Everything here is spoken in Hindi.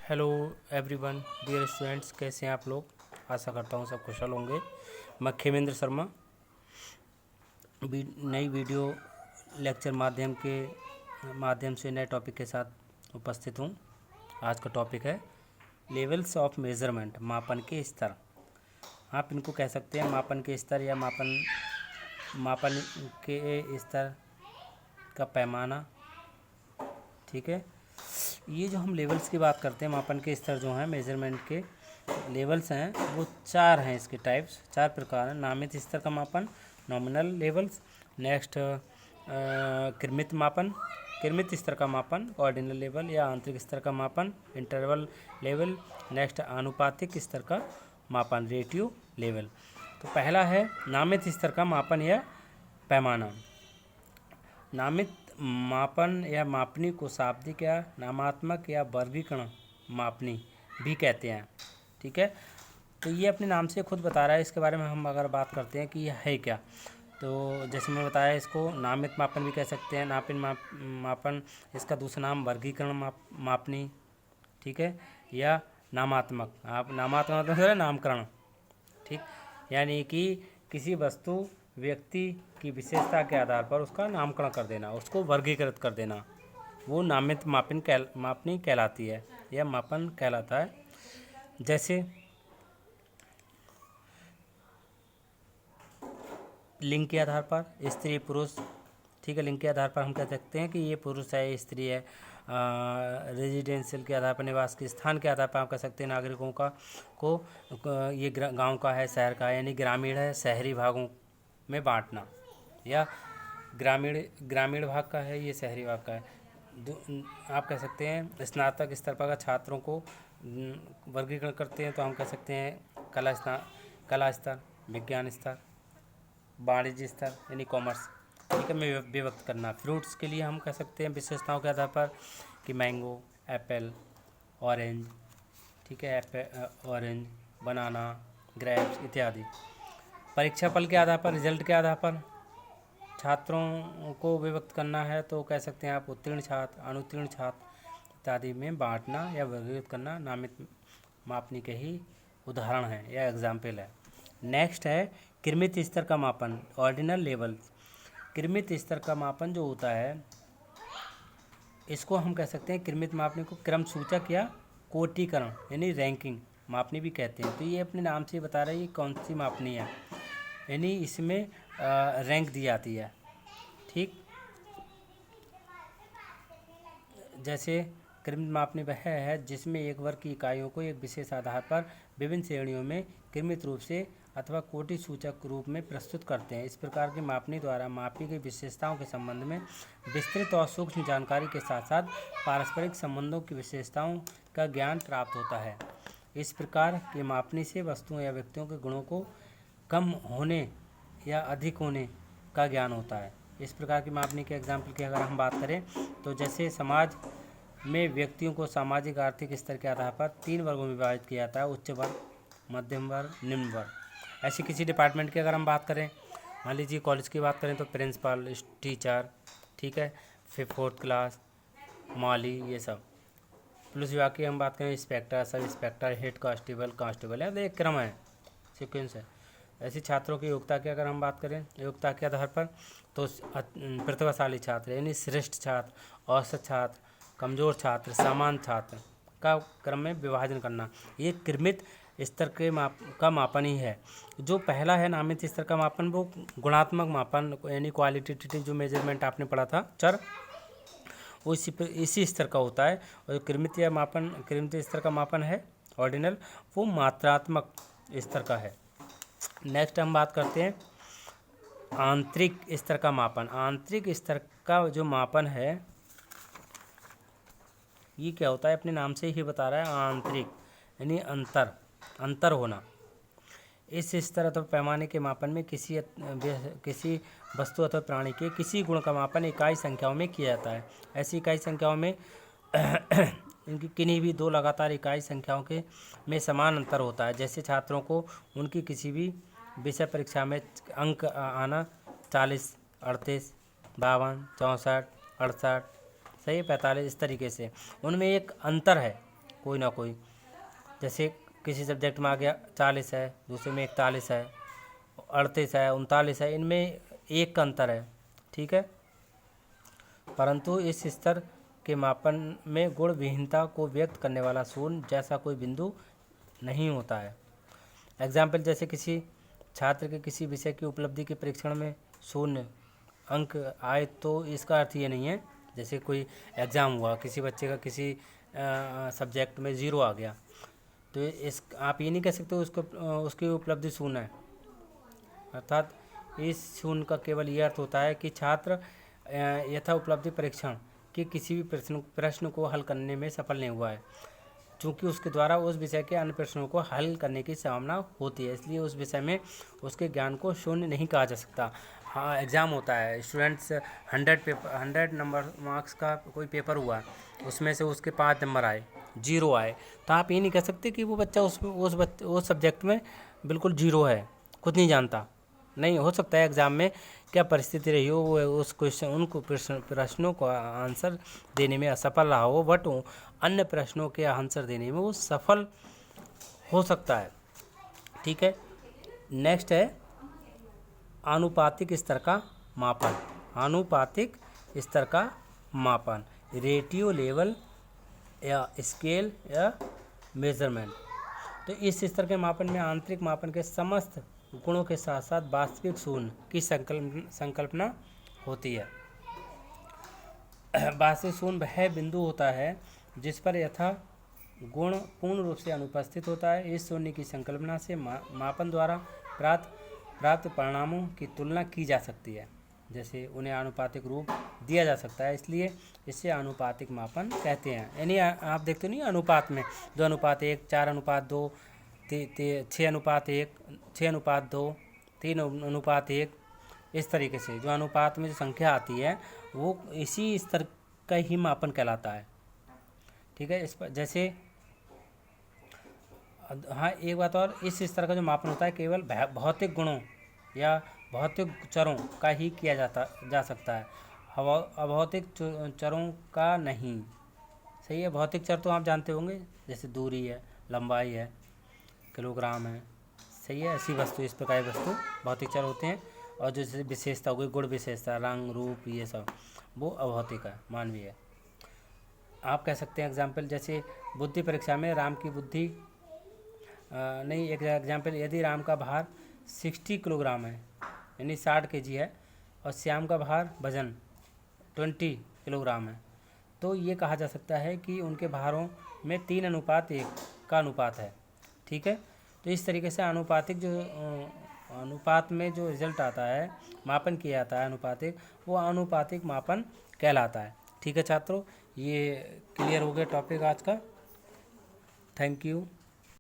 हेलो एवरीवन, डियर स्टूडेंट्स, कैसे हैं आप लोग। आशा करता हूँ सब कुशल होंगे। मैं खेमेंद्र शर्मा नई वीडियो लेक्चर माध्यम से नए टॉपिक के साथ उपस्थित हूँ। आज का टॉपिक है लेवल्स ऑफ मेजरमेंट, मापन के स्तर। आप इनको कह सकते हैं मापन के स्तर या मापन के स्तर का पैमाना। ठीक है, ये जो हम लेवल्स की बात करते हैं, मापन के स्तर जो हैं, मेजरमेंट के लेवल्स हैं, वो चार हैं। इसके टाइप्स चार प्रकार हैं। नामित स्तर का मापन, नॉमिनल लेवल्स। नेक्स्ट कृमित स्तर का मापन, ऑर्डिनल लेवल या आंतरिक स्तर का मापन, इंटरवल लेवल। नेक्स्ट आनुपातिक स्तर का मापन, रेटियो लेवल। तो पहला है नामित स्तर का मापन या पैमाना। नामित मापन या मापनी को शाब्दिक या नामात्मक या वर्गीकरण मापनी भी कहते हैं। ठीक है, तो ये अपने नाम से खुद बता रहा है। इसके बारे में हम अगर बात करते हैं कि यह है क्या, तो जैसे मैं बताया, इसको नामित मापन भी कह सकते हैं। मापन इसका दूसरा नाम वर्गीकरण मापनी, ठीक है, या नामात्मक। आप नामात्मक मतलब है नामकरण। ठीक, यानी कि किसी वस्तु व्यक्ति की विशेषता के आधार पर उसका नामकरण कर देना, उसको वर्गीकृत कर देना, वो नामित मापनी कहलाती है या मापन कहलाता है। जैसे लिंग के आधार पर स्त्री पुरुष। ठीक है, लिंग के आधार पर हम कह सकते हैं कि ये पुरुष है, ये स्त्री है। रेजिडेंशियल के आधार पर, निवास के स्थान के आधार पर आप कह सकते हैं नागरिकों को ये गांव का है, शहर का है, यानी ग्रामीण है, शहरी भागों में बांटना, या ग्रामीण भाग का है, ये शहरी भाग का है। आप कह सकते हैं स्नातक स्तर पर छात्रों को वर्गीकरण करते हैं, तो हम कह सकते हैं कला स्तर, विज्ञान स्तर, वाणिज्य स्तर यानी कॉमर्स। ठीक है, में विभक्त करना। फ्रूट्स के लिए हम कह सकते हैं विशेषताओं के आधार पर कि मैंगो, एप्पल, ऑरेंज। ठीक है, ऑरेंज, बनाना, ग्रेप्स इत्यादि। परीक्षा फल के आधार पर, रिजल्ट के आधार पर छात्रों को विभक्त करना है, तो कह सकते हैं आप उत्तीर्ण छात्र, अनुत्तीर्ण छात्र इत्यादि में बांटना या वर्गीकृत करना नामित मापनी के ही उदाहरण है या एग्जाम्पल है। नेक्स्ट है कृमित स्तर का मापन, ऑर्डिनल लेवल। कृमित स्तर का मापन जो होता है, इसको हम कह सकते हैं कृमित मापनी को क्रम सूचक या कोटिकरण यानी रैंकिंग मापनी भी कहते हैं। तो ये अपने नाम से बता रहा है ये कौन सी मापनी है, यानी इसमें रैंक दी जाती है। ठीक, जैसे कृमित मापनी वह है जिसमें एक वर्ग की इकाइयों को एक विशेष आधार पर विभिन्न श्रेणियों में क्रमित रूप से अथवा कोटि सूचक रूप में प्रस्तुत करते हैं। इस प्रकार की मापनी द्वारा मापी गई विशेषताओं के संबंध में विस्तृत और सूक्ष्म जानकारी के साथ साथ पारस्परिक संबंधों की विशेषताओं का ज्ञान प्राप्त होता है। इस प्रकार की मापनी से वस्तुओं या व्यक्तियों के गुणों को कम होने या अधिक होने का ज्ञान होता है। इस प्रकार की मापनी के एग्जाम्पल की अगर हम बात करें, तो जैसे समाज में व्यक्तियों को सामाजिक आर्थिक स्तर के आधार पर 3 वर्गों में विभाजित किया जाता है: उच्च वर्ग, मध्यम वर्ग, निम्न वर्ग। ऐसी किसी डिपार्टमेंट की अगर हम बात करें, मान लीजिए कॉलेज की बात करें, तो प्रिंसिपल, टीचर, ठीक है, फिर 4th क्लास, माली, ये सब। पुलिस विभाग की हम बात करें, inspector, sub inspector, head constable है। एक क्रम है, सिक्वेंस है। ऐसे छात्रों की योग्यता की अगर हम बात करें, योग्यता के आधार पर, तो प्रतिभाशाली छात्र यानी श्रेष्ठ छात्र, औसत छात्र, कमज़ोर छात्र, सामान्य छात्र का क्रम में विभाजन करना, ये कृमित स्तर के का मापन ही है। जो पहला है नामित स्तर का मापन, वो गुणात्मक मापन यानी क्वालिटेटिव जो मेजरमेंट आपने पढ़ा था चर, वो इसी स्तर का होता है। और कृमित स्तर का मापन है ऑर्डिनल, वो मात्रात्मक स्तर का है। नेक्स्ट हम बात करते हैं आंतरिक स्तर का मापन। आंतरिक स्तर का जो मापन है, ये क्या होता है, अपने नाम से ही बता रहा है, आंतरिक यानी अंतर होना। इस स्तर अथवा पैमाने के मापन में किसी वस्तु अथवा प्राणी के किसी गुण का मापन इकाई संख्याओं में किया जाता है। ऐसी इकाई संख्याओं में इनकी किन्हीं भी 2 लगातार इकाई संख्याओं के में समान अंतर होता है। जैसे छात्रों को उनकी किसी भी विषय परीक्षा में अंक आना 40, 38, 52, 64, 68, सही 45, इस तरीके से उनमें एक अंतर है, कोई ना कोई। जैसे किसी सब्जेक्ट में आ गया 40 है, दूसरे में 41 है, 38 है, 39 है, इनमें 1 का अंतर है, ठीक है। परंतु इस स्तर के मापन में गुण विहीनता को व्यक्त करने वाला शून्य जैसा कोई बिंदु नहीं होता है। एग्जाम्पल, जैसे किसी छात्र के किसी विषय की उपलब्धि के परीक्षण में 0 अंक आए तो इसका अर्थ ये नहीं है, जैसे कोई एग्ज़ाम हुआ, किसी बच्चे का किसी सब्जेक्ट में 0 आ गया, तो इस आप ये नहीं कह सकते उसको उसकी उपलब्धि 0 है। अर्थात इस 0 का केवल ये अर्थ होता है कि छात्र यथा उपलब्धि परीक्षण के किसी भी प्रश्न को हल करने में सफल नहीं हुआ है, चूँकि उसके द्वारा उस विषय के अन्य प्रश्नों को हल करने की संभावना होती है, इसलिए उस विषय में उसके ज्ञान को शून्य नहीं कहा जा सकता। हाँ, एग्ज़ाम होता है, स्टूडेंट्स 100 नंबर मार्क्स का कोई पेपर हुआ, उसमें से उसके 5 नंबर आए, 0 आए, तो आप ये नहीं कह सकते कि वो बच्चा उस सब्जेक्ट में बिल्कुल 0 है, कुछ नहीं जानता। नहीं, हो सकता है एग्ज़ाम में क्या परिस्थिति रही हो, वो उस प्रश्नों को आंसर देने में असफल रहा हो, बट अन्य प्रश्नों के आंसर देने में वो सफल हो सकता है, ठीक है। नेक्स्ट है आनुपातिक स्तर का मापन। आनुपातिक स्तर का मापन, रेटियो, लेवल या स्केल या मेजरमेंट। तो इस स्तर के मापन में आंतरिक मापन के समस्त गुणों के साथ साथ वास्तविक शून्य की संकल्पना होती है। वास्तविक शून्य वह बिंदु होता है जिस पर यथा गुण पूर्ण रूप से अनुपस्थित होता है। इस शून्य की संकल्पना से मापन द्वारा प्राप्त परिणामों की तुलना की जा सकती है, जैसे उन्हें आनुपातिक रूप दिया जा सकता है, इसलिए इसे आनुपातिक मापन कहते हैं। यानी आप देखते नहीं अनुपात में 2:1, 4:2, 6:1, 6:2, 3:1, इस तरीके से जो अनुपात में जो संख्या आती है वो इसी स्तर का ही मापन कहलाता है, ठीक है। इस पर जैसे हाँ, एक बात और, इस स्तर का जो मापन होता है केवल भौतिक गुणों या भौतिक चरों का ही किया जा सकता है, अभौतिक चरों का नहीं। सही है। भौतिक चर तो आप जानते होंगे, जैसे दूरी है, लंबाई है, किलोग्राम है, सही है। ऐसी वस्तु, इस प्रकार की वस्तु भौतिक चर होते हैं। और जो जैसे विशेषता हो गई, गुण विशेषता, रंग, रूप, ये सब वो अभौतिक है, मानवीय है। आप कह सकते हैं एग्जाम्पल, जैसे बुद्धि परीक्षा में राम की बुद्धि नहीं, एक एग्जाम्पल, यदि राम का भार 60 किलोग्राम है, यानी 60 kg है, और श्याम का भार वजन 20 किलोग्राम है, तो ये कहा जा सकता है कि उनके भारों में 3:1 का अनुपात है, ठीक है। तो इस तरीके से आनुपातिक जो अनुपात में जो रिजल्ट आता है, मापन किया जाता है अनुपातिक, वो आनुपातिक मापन कहलाता है, ठीक है छात्रों। ये क्लियर हो गया टॉपिक आज का। Thank you.